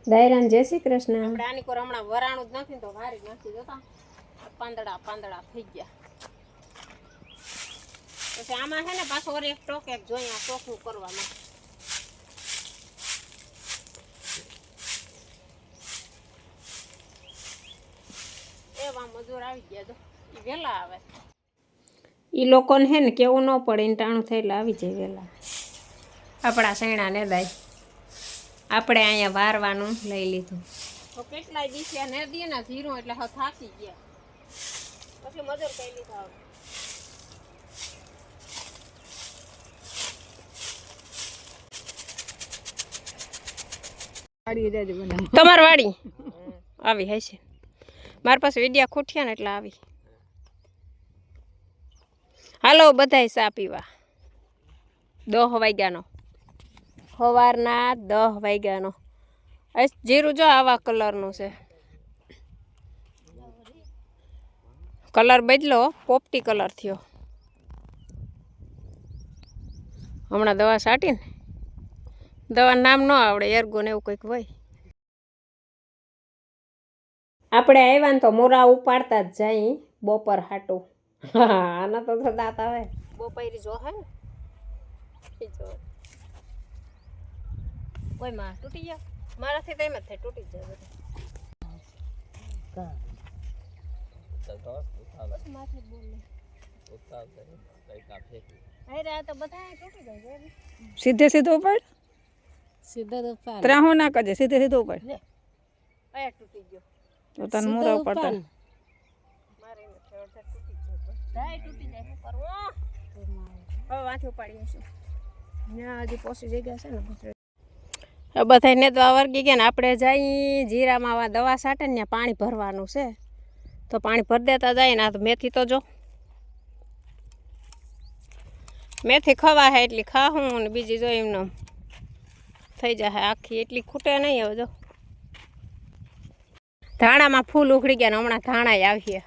દાયરાન જય શ્રી કૃષ્ણ. આપણે આની કોર હમણાં વરાણું જ નથી તો વારી નથી જોતા પાંદડા પાંદડા થઈ ગયા. પછી આમાં છે ને પાછો ઓર એક ટોક એક જોઈએ આ ટોકનું કરવામાં. એવા મજૂર આવી ગયા તો ઈ વેલા આવે. ઈ લોકોને હે ને કેવું ન પડે ને ટાણું થાય એટલે આવી જાય વેલા. આપણા સૈણા ને દાય આપણે અહીંયા વારવાનું લઈ લીધું. તો કેટલાય દિવસે ને દીએ ને જીરું એટલે હવે થાકી ગયા. પછી મજૂર કઈ લીધા હવે. તમાર વાડી આવી હશે. મારી પાસે વિડિયા ખૂટ્યા ને એટલે આવી. હાલો બધાય ચા પીવા. 10 વાગ્યાનો સવારના 10 વાગ્યાનો. જીરું જો આવા કલરનું છે. કલર બદલો પોપટી કલર થયો. હમણાં દવા છાંટી ને દવા નામ ન આવડે એર્ગો ને એવું કંઈક હોય. આપણે આવ્યા ને તો મોરા ઉપાડતા જ જાય બપોર હાટું. આના તો દાંત આવે બપોરી જો હે ને કોઈ માં તૂટી ગયા મારાથી તો એમ જ થાય તૂટી જાય બધા. સીધે સીધો ઉપર ત્રાહો ના કરજે સીધે સીધો ઉપર તૂટી ગયો તો તને મોરા ઉપાડતા મારે તૂટી જાય શું કરવું હવે વાંચું પાડી હશું ત્યાં હજી પોસી જગ્યા છે ને બધા નેદવા વર્ગી ગયા ને આપણે જઈ જીરામાં આવા દવા છાંટે ને ત્યાં પાણી ભરવાનું છે તો પાણી ભરી દેતા જાય ને. આ તો મેથી તો જો મેથી ખવા હે એટલી ખાવું ને બીજી જો એમને થઈ જાય આખી એટલી ખૂટે નહીં. હવે જો ધાણામાં ફૂલ ઉખડી ગયા ને હમણાં ધાણા આવીએ.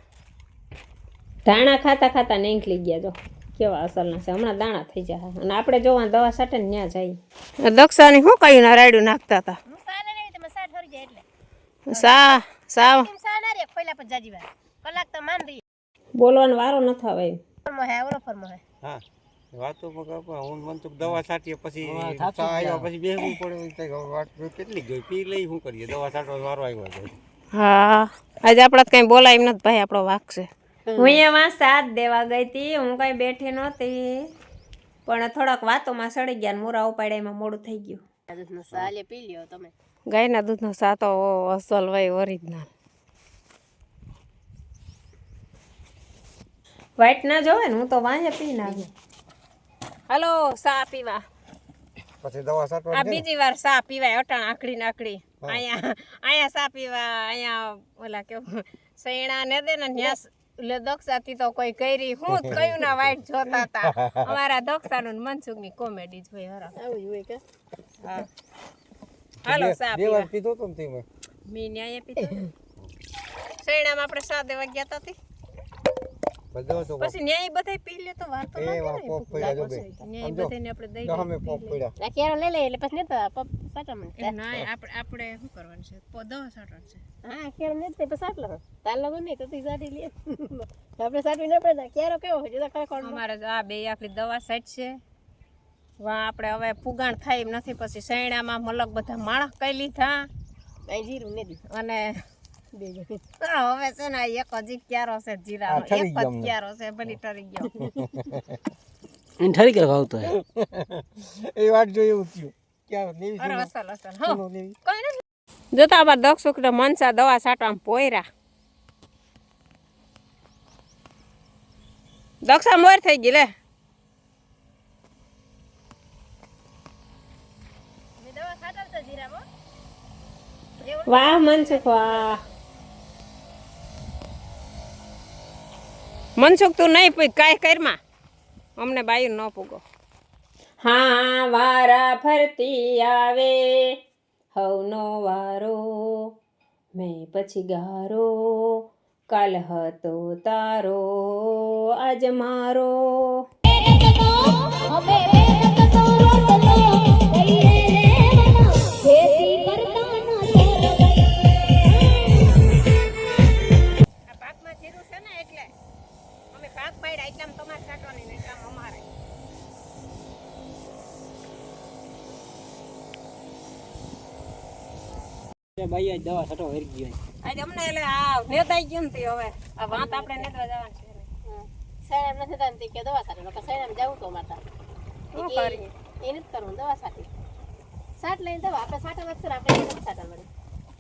ધાણા ખાતા ખાતા નીકળી ગયા જો કેવા અસલના છે. હમણાં દાણા થઈ જાય અને આપણે જોવા દવા છાંટે ને ત્યાં જઈએ. દક્ષાની શું કયું ના રાયડું નાખતા હતા બોલવાનો વારો ન આવે એમ. વાતો હું મનસુખ દવા છાંટીએ પછી આવ્યા પછી બેસવું પડે કેટલી ગઈ પી લઈ શું કરીએ દવા છાંટવા વારો આવ્યો છે. હા આજે આપણે કઈ બોલાય એમ નથી ભાઈ આપણો વાક છે. હું એમાં સાથ દેવા ગઈ હતી. હું કઈ બેઠી નહોતી પણ થોડાક વાતોમાં સડી ગયા ને મોરા ઉપાડ્યા એમાં મોડું થઈ ગયું. સાલે પી લ્યો તમે. ગાયના દૂધનો સાતો અસલ હોય ઓરિજિનલ. વાઈટ ના જોવે ને હું તો વાંહે પી નાખું. હાલો ચા પીવા. પછી દવા છાંટવા આ બીજી વાર ચા પીવાય અટાણ આખડી નાખડી. અહીંયા ચા પીવા અહીંયા ઓલા કેવું સૈણા ને દે ને ન્યાસ એટલે દક્ષાથી તો કોઈ કરી હું જ કયું ના વાઈટ જોતા હતા. અમારા દક્ષાનું મનસુખની કોમેડી જ હોય હરા આવું હોય કે હા. હાલો ચા પીવા. પીધો તો ને તમે મેં ન્યાય પીધો સૈણામાં આપણે 7 વાગ્યા હતા તે પછી ન્યાય બધા પી લે તો વાત તો ન્યાય બધાને આપણે દઈ આ કેરો લઈ લે એટલે પછી નતા સાટા મને ના આપણે શું કરવાનું છે દવા છાંટવાનું છે. હા કેરો ને તે પછી સાટલો તાર લગો નહીં તો તી સાટી લે આપણે સાટવી ન પડે કેરો કેવો છે જો કાકોડ અમારે આ બે આપણી દવા સાઈટ છે વા આપણે હવે પુગાણ થાય એમ નથી. પછી સૈણામાં મલક બધા માણસ કઈ લીધા કઈ જીરું ને દી અને બે હવે છે ને એક હજી ક્યારો છે જીરાનો એક જ ક્યારો છે ભલી ટરી ગયો ઠરી કે ભાવતો એ વાત જોઈ એવું થયું ક્યાં લેવી અરે અસલ અસલ હા કઈ નથી જોતા આમાં દક્ષ શુક્ર મનસા દવા છાંટવા પોયરા દક્ષા મોર થઈ ગઈ લે મે દવા છાંટલ છે જીરામાં. વાહ મનસુખ વાહ મનસુખ તું નહીં પૂછ કાંઈ કરમાં અમને બાયું ન પૂગો. હા વારા ફરતી આવે હવનો વારો મેં પછી ગારો કાલ હતો તારો આજ મારો. ખેતી કરતા ભાઈ દવા છટો હરી ગયો આજે અમને એટલે આ નેતાઈ ગયું ને હવે આ વાત આપણે નેતવા જવાનું છે સાહેબ નથી થતા કે દવા સાથે નકર સાહેબ જવું તો માતા શું કરીએ એને જ કરવું દવા સાથે સાટ લઈને દવા આપણે સાટા વખત આપણે એને જ સાટા મળે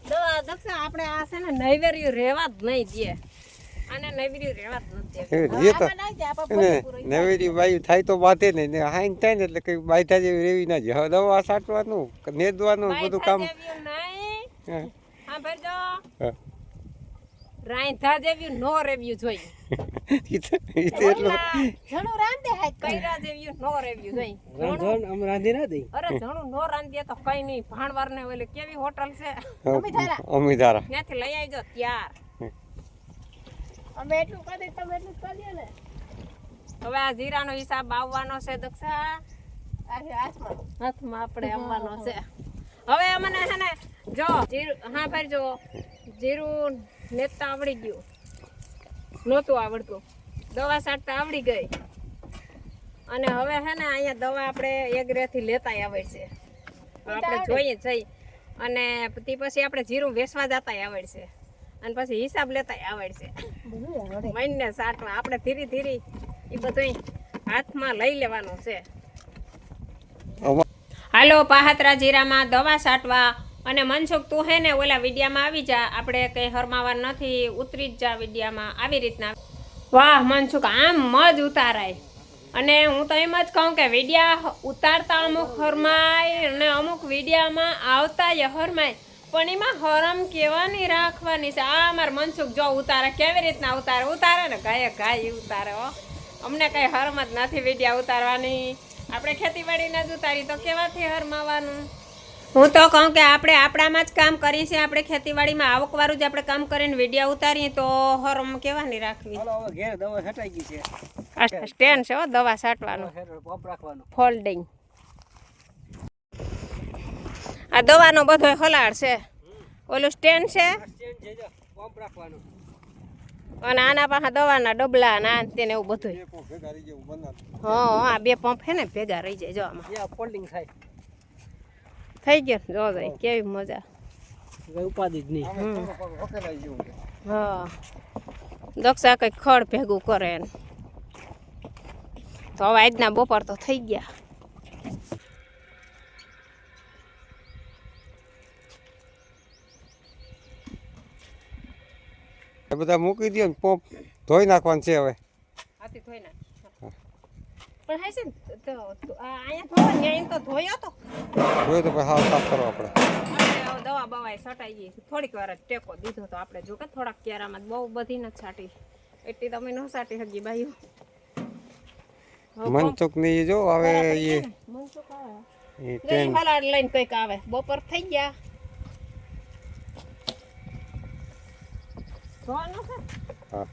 દવા દક્ષા આપણે આ છે ને નૈવેર્યું રહેવા જ નહીં દે અને નૈવેર્યું રહેવા જ નથી જે તો આપણે નાખી દે આપણે નવેરી બાઈ થાય તો બાતે નહીં ને હાઈન થાય ને એટલે કઈ બાયથા જેવી રેવી ના જાય હવે દવા છાંટવાનું નેદવાનું બધું કામ નહીં હા ભરજો હા. રાંધા જેવી નો રેવ્યું જોઈએ એટલું ઘણું રાંધે હાથ કૈરા જેવી નો રેવ્યું જોઈએ રંધણ આમ રાંધી ના દઈ અરે ઘણું નો રાંધીએ તો કઈ નહીં ભાણવાર ને ઓલી કેવી હોટલ છે અમીધારા ત્યાંથી લઈ આવજો ત્યાર અમે એટલું કરી દઈએ તમે એટલું જ કરી દે ને હવે આ જીરાનો હિસાબ આવવાનો છે દક્ષા આ હાથમાં હાથમાં આપણે આવવાનો છે હવે મને છે ને જો જીરું હા ભાઈ જો જીરું નેતા આવડી ગયું નહોતું આવડતું દવા છાંટતા આવડી ગઈ અને હવે છે ને અહીંયા દવા આપણે એગ્રેથી લેતા આવે છે આપણે જોઈએ જઈ અને તે પછી આપણે જીરું વેચવા જતા આવડશે અને પછી હિસાબ લેતા આવડશે મહિને છાંટવા આપણે ધીરે ધીરે એ બધું હાથમાં લઈ લેવાનું છે હાલો પાહતરા જીરામાં દવા છાંટવા અને મનસુખ તું હે ને ઓલા વિડિયામાં આવી જા આપણે કંઈ હરમાવા નથી ઉતરી જ જા વિડિયામાં આવી રીતના વાહ મનસુખ આમ જ ઉતારાય અને હું તો એમ જ કહું કે વિડિયા ઉતારતા અમુક હરમાય અને અમુક વિડિયામાં આવતા હરમાય પણ એમાં હરમ કેવાની રાખવાની છે આ અમાર મનસુખ જો ઉતારે કેવી રીતના ઉતારે ને ગાય ઉતારે હો અમને કઈ હરમ જ નથી વિડિયા ઉતારવાની આપણે ખેતીવાડીને જ ઉતારી તો કેવાથી હરમાવાનું હું તો કહું કે આપણે આપણામાં જ કામ કરીએ છીએ આપણે ખેતીવાડીમાં આવકવાળું જ આપણે કામ કરીને વિડિયા ઉતારીએ તો હરમ કેવાની રાખવી હાલો હવે ઘેર દવા છટાઈ ગઈ છે આ સ્ટેન્ડ છે હો દવા છાંટવાનું પંપ રાખવાનો ફોલ્ડિંગ આ દવાનો બધો હલાડ છે ઓલું સ્ટેન્ડ છે સ્ટેન્ડ છે જો પંપ રાખવાનો અને આના પાસે દવાના ડબલા ના તેને એવું બધું હા બે પંપ છે ને ભેગા રહી જાય જો આમાં ત્યાં ફોલ્ડિંગ થાય થઈ ગયો જો જાય કેવી મજા કઈ ઉપાધિ જ નહીં હા દક્ષા કંઈક ખડ ભેગું કરે ને તો હવે આજના બપોર તો થઈ ગયા બધા મૂકી દો ને પંપ ધોઈ નાખવાનું છે હવે હાથી ધોઈ નાખ પણ હાય છે ને તો અહીંયા ધોવા ત્યાં તો ધોયો તો ધોઈ તો પછી હાવ સાફ કરો આપણે આપણે દવા બવાય છટાઈ ગઈ થોડીક વાર જ ટેકો દીધો તો આપણે જો કે થોડાક ક્યારામાં બહુ બધી નથી છાંટી એટલી તમે ન છાંટી શકી બાઈઓ મનસુખ ની જો હવે એ મનસુખ આવે એ ગઈ ટ્રેન હલાડ લઈને કંઈક આવે બપોર થઈ ગયા ધોવાનું છે હા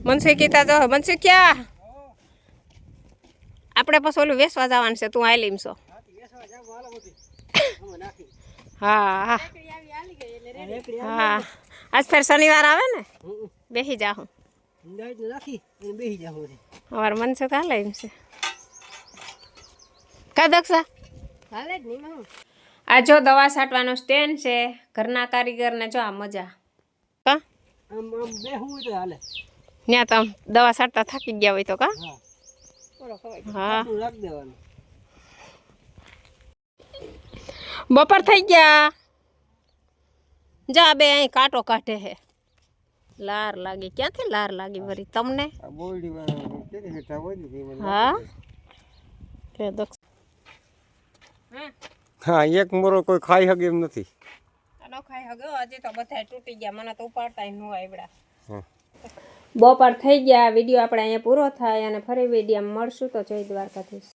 મનસુખ કીધા જો મનસુખ ક્યાં આપણે પછી ઓલું વેસવા જવાનું છે તું આયલીમ છો હા હા હા આજ ફેર શનિવાર આવે ને બેસી જાઉં રાખી બેસી જાવ અમારે મનસુખ હાલે એમ છે કા દક્ષા હાલે જ નહીં હું આ જો દવા છાંટવાનું સ્ટેન્ડ છે ઘરના કારીગરને જો આ મજા કા આમ બે હું તો હાલે ત્યાં તો આમ દવા છાંટતા થાકી ગયા હોય તો કા હા રાખ દેવાનું બપોર થઈ ગયા જા બે અહીં કાંટો કાઢે હે લાર લાગી ક્યાંથી લાર લાગી વરી તમને બોલડી કેની હેઠા હોય ને હા કે દક્ષ હા એક મોરો કોઈ ખાઈ શકે એમ નથી આનો ખાઈ હગો હજી તો બધા તૂટી ગયા મને તો ઉપાડતા ન આવડ્યા હા બપોર થઈ ગયા વિડીયો આપણે અહીંયા પૂરો થાય અને ફરી વિડીયો મળશું તો જય દ્વારકાધીશ.